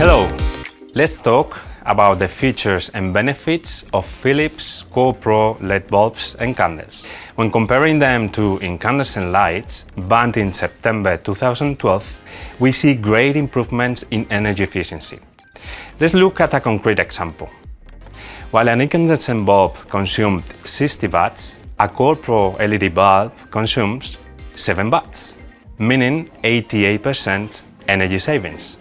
Hello! Let's talk about the features and benefits of Philips CorePro LED bulbs and candles. When comparing them to incandescent lights, banned in September 2012, we see great improvements in energy efficiency. Let's look at a concrete example. While an incandescent bulb consumed 60 watts, a CorePro LED bulb consumes 7 watts, meaning 88% energy savings.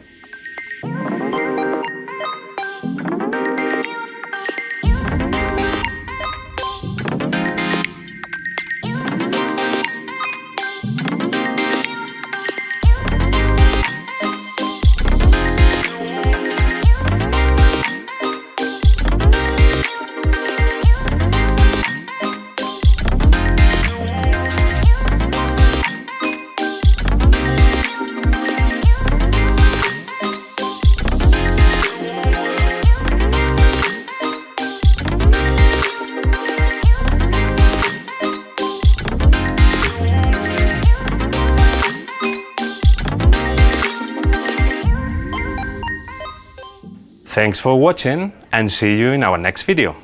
Thanks for watching and see you in our next video.